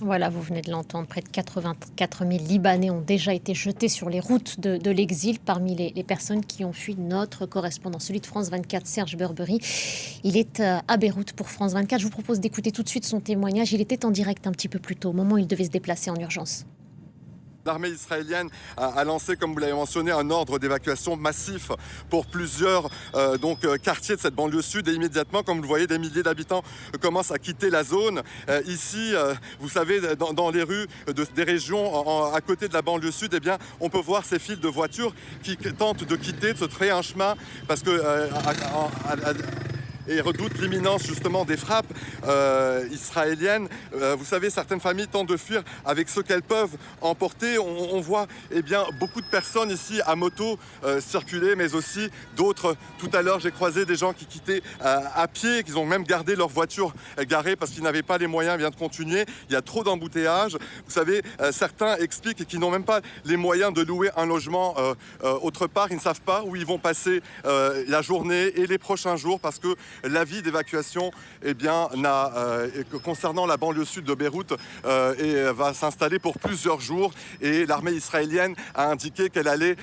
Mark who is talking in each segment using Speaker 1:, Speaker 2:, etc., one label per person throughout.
Speaker 1: Voilà, vous venez de l'entendre, près de 84 000 Libanais ont déjà été jetés sur les routes de l'exil. Parmi les personnes qui ont fui, notre correspondant, celui de France 24, Serge Berberi. Il est à Beyrouth pour France 24. Je vous propose d'écouter tout de suite son témoignage. Il était en direct un petit peu plus tôt, au moment où il devait se déplacer en urgence.
Speaker 2: L'armée israélienne a lancé, comme vous l'avez mentionné, un ordre d'évacuation massif pour plusieurs quartiers de cette banlieue sud. Et immédiatement, comme vous le voyez, des milliers d'habitants commencent à quitter la zone. Ici, vous savez, dans les rues des régions à côté de la banlieue sud, eh bien, on peut voir ces files de voitures qui tentent de quitter, de se créer un chemin, parce que et redoutent l'imminence justement des frappes israéliennes. Vous savez, certaines familles tentent de fuir avec ce qu'elles peuvent emporter. On voit beaucoup de personnes ici à moto circuler, mais aussi d'autres. Tout à l'heure, j'ai croisé des gens qui quittaient à pied, qui ont même gardé leur voiture garée parce qu'ils n'avaient pas les moyens de continuer. Il y a trop d'embouteillages. Vous savez, certains expliquent qu'ils n'ont même pas les moyens de louer un logement autre part. Ils ne savent pas où ils vont passer la journée et les prochains jours parce que l'avis d'évacuation concernant la banlieue sud de Beyrouth va s'installer pour plusieurs jours et l'armée israélienne a indiqué qu'elle allait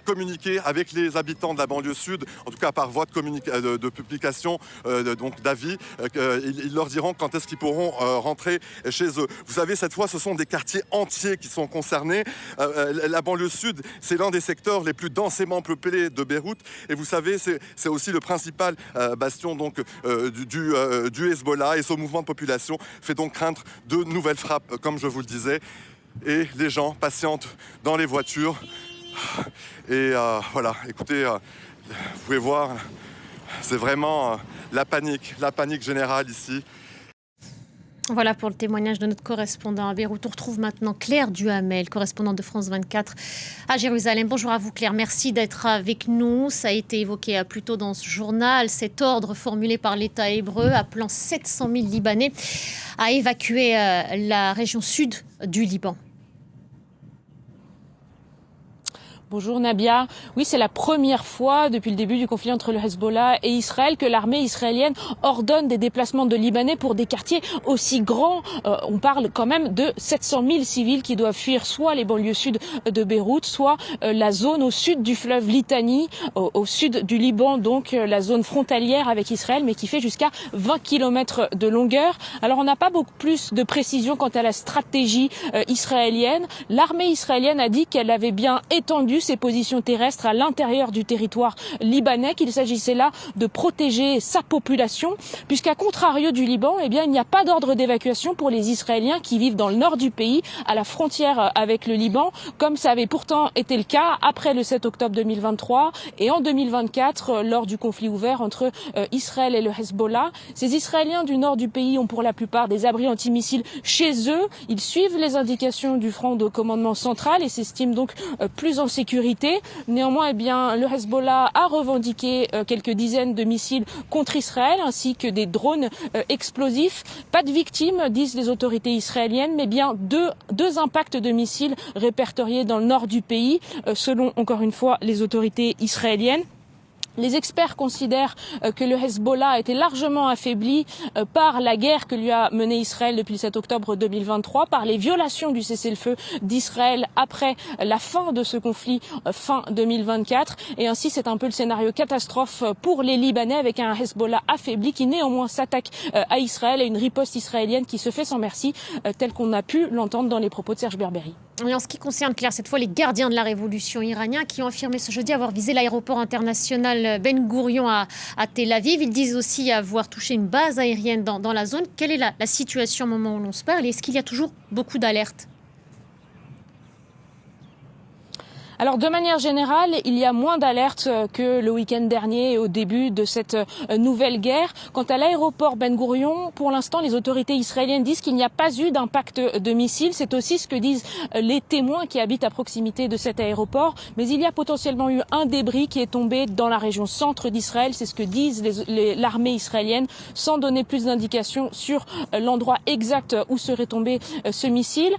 Speaker 2: communiquer avec les habitants de la banlieue sud, en tout cas par voie de publication d'avis. Ils leur diront quand est-ce qu'ils pourront rentrer chez eux. Vous savez, cette fois, ce sont des quartiers entiers qui sont concernés. La banlieue sud, c'est l'un des secteurs les plus densément peuplés de Beyrouth et vous savez, c'est aussi le principal bastion du Hezbollah et ce mouvement de population fait donc craindre de nouvelles frappes, comme je vous le disais. Et les gens patientent dans les voitures. Et voilà, écoutez, vous pouvez voir, c'est vraiment la panique générale ici.
Speaker 1: Voilà pour le témoignage de notre correspondant à Beyrouth. On retrouve maintenant Claire Duhamel, correspondante de France 24 à Jérusalem. Bonjour à vous Claire, merci d'être avec nous. Ça a été évoqué plus tôt dans ce journal, cet ordre formulé par l'État hébreu appelant 700 000 Libanais à évacuer la région sud du Liban.
Speaker 3: Bonjour Nabia. Oui, c'est la première fois depuis le début du conflit entre le Hezbollah et Israël que l'armée israélienne ordonne des déplacements de Libanais pour des quartiers aussi grands. On parle quand même de 700 000 civils qui doivent fuir soit les banlieues sud de Beyrouth, soit la zone au sud du fleuve Litani, au sud du Liban, donc la zone frontalière avec Israël, mais qui fait jusqu'à 20 km de longueur. Alors on n'a pas beaucoup plus de précision quant à la stratégie israélienne. L'armée israélienne a dit qu'elle avait bien étendu ses positions terrestres à l'intérieur du territoire libanais, qu'il s'agissait là de protéger sa population, puisqu'à contrario du Liban, il n'y a pas d'ordre d'évacuation pour les Israéliens qui vivent dans le nord du pays, à la frontière avec le Liban, comme ça avait pourtant été le cas après le 7 octobre 2023 et en 2024, lors du conflit ouvert entre Israël et le Hezbollah. Ces Israéliens du nord du pays ont pour la plupart des abris antimissiles chez eux. Ils suivent les indications du front de commandement central et s'estiment donc plus en sécurité. Néanmoins, le Hezbollah a revendiqué quelques dizaines de missiles contre Israël ainsi que des drones explosifs. Pas de victimes, disent les autorités israéliennes, mais bien deux impacts de missiles répertoriés dans le nord du pays, selon encore une fois les autorités israéliennes. Les experts considèrent que le Hezbollah a été largement affaibli par la guerre que lui a menée Israël depuis le 7 octobre 2023, par les violations du cessez-le-feu d'Israël après la fin de ce conflit fin 2024. Et ainsi, c'est un peu le scénario catastrophe pour les Libanais avec un Hezbollah affaibli qui néanmoins s'attaque à Israël et une riposte israélienne qui se fait sans merci, telle qu'on a pu l'entendre dans les propos de Serge Berberi.
Speaker 1: Et en ce qui concerne, Claire, cette fois les gardiens de la révolution iraniens qui ont affirmé ce jeudi avoir visé l'aéroport international Ben Gourion à Tel Aviv. Ils disent aussi avoir touché une base aérienne dans la zone. Quelle est la situation au moment où l'on se parle et est-ce qu'il y a toujours beaucoup d'alertes ?
Speaker 3: Alors, de manière générale, il y a moins d'alertes que le week-end dernier au début de cette nouvelle guerre. Quant à l'aéroport Ben Gourion, pour l'instant, les autorités israéliennes disent qu'il n'y a pas eu d'impact de missiles. C'est aussi ce que disent les témoins qui habitent à proximité de cet aéroport. Mais il y a potentiellement eu un débris qui est tombé dans la région centre d'Israël. C'est ce que disent l'armée israélienne, sans donner plus d'indications sur l'endroit exact où serait tombé ce missile.